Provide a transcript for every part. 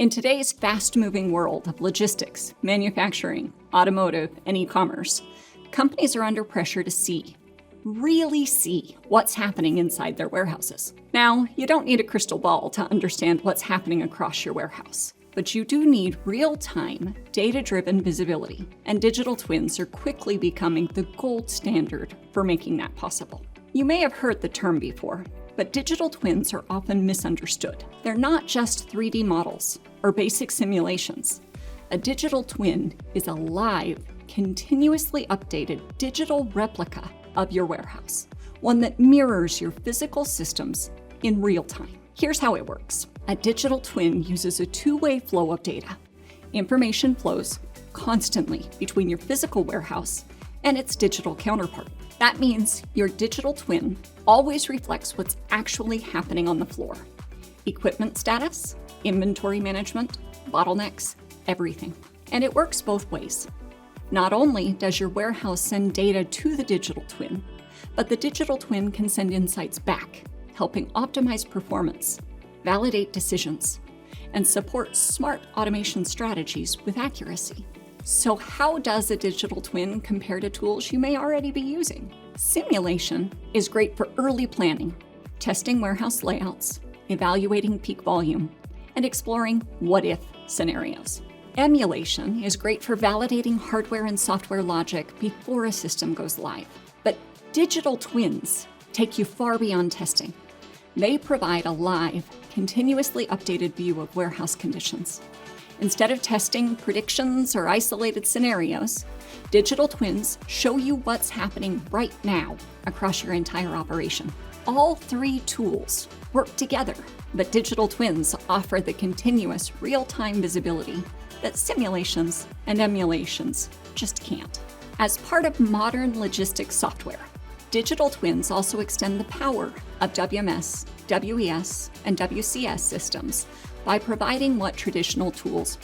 In today's fast-moving world of logistics, manufacturing, automotive, and e-commerce, companies are under pressure to really see what's happening inside their warehouses. Now, you don't need a crystal ball to understand what's happening across your warehouse, but you do need real-time, data-driven visibility, and digital twins are quickly becoming the gold standard for making that possible. You may have heard the term before, but digital twins are often misunderstood. They're not just 3D models or basic simulations. A digital twin is a live, continuously updated digital replica of your warehouse, one that mirrors your physical systems in real time. Here's how it works. A digital twin uses a two-way flow of data. Information flows constantly between your physical warehouse and its digital counterpart. That means your digital twin always reflects what's actually happening on the floor. Equipment status, inventory management, bottlenecks, everything. And it works both ways. Not only does your warehouse send data to the digital twin, but the digital twin can send insights back, helping optimize performance, validate decisions, and support smart automation strategies with accuracy. So how does a digital twin compare to tools you may already be using? Simulation is great for early planning, testing warehouse layouts, evaluating peak volume, and exploring what-if scenarios. Emulation is great for validating hardware and software logic before a system goes live. But digital twins take you far beyond testing. They provide a live, continuously updated view of warehouse conditions. Instead of testing predictions or isolated scenarios, digital twins show you what's happening right now across your entire operation. All three tools work together, but digital twins offer the continuous real-time visibility that simulations and emulations just can't. As part of modern logistics software, digital twins also extend the power of WMS, WES, and WCS systems by providing what traditional tools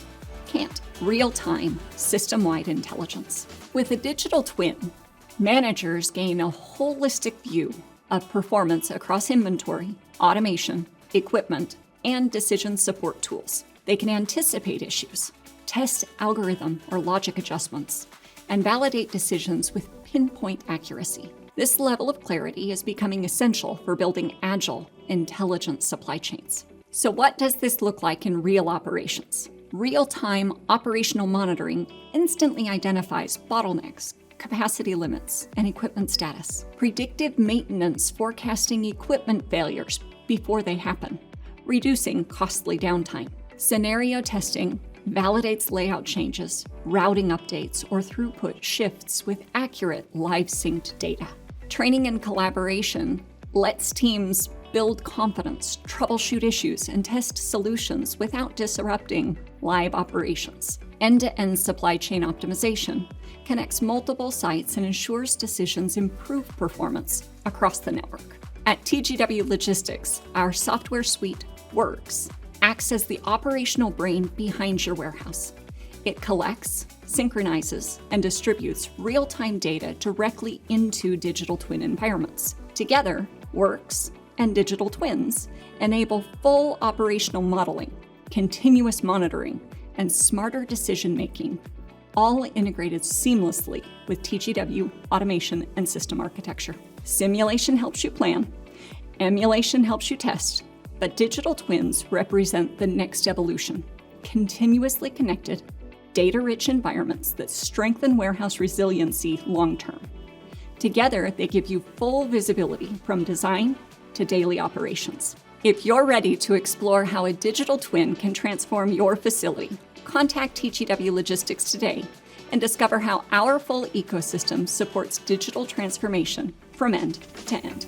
can't: real-time, system-wide intelligence. With a digital twin, managers gain a holistic view of performance across inventory, automation, equipment, and decision support tools. They can anticipate issues, test algorithm or logic adjustments, and validate decisions with pinpoint accuracy. This level of clarity is becoming essential for building agile, intelligent supply chains. So what does this look like in real operations? Real-time operational monitoring instantly identifies bottlenecks, capacity limits, and equipment status. Predictive maintenance forecasting equipment failures before they happen, reducing costly downtime. Scenario testing validates layout changes, routing updates, or throughput shifts with accurate live synced data. Training and collaboration lets teams build confidence, troubleshoot issues, and test solutions without disrupting live operations. End-to-end supply chain optimization connects multiple sites and ensures decisions improve performance across the network. At TGW Logistics, our software suite Works acts as the operational brain behind your warehouse. It collects, synchronizes, and distributes real-time data directly into digital twin environments. Together, Works and digital twins enable full operational modeling, continuous monitoring, and smarter decision-making, all integrated seamlessly with TGW automation and system architecture. Simulation helps you plan, emulation helps you test, but digital twins represent the next evolution: continuously connected, data-rich environments that strengthen warehouse resiliency long-term. Together, they give you full visibility from design to daily operations. If you're ready to explore how a digital twin can transform your facility, contact TGW Logistics today and discover how our full ecosystem supports digital transformation from end to end.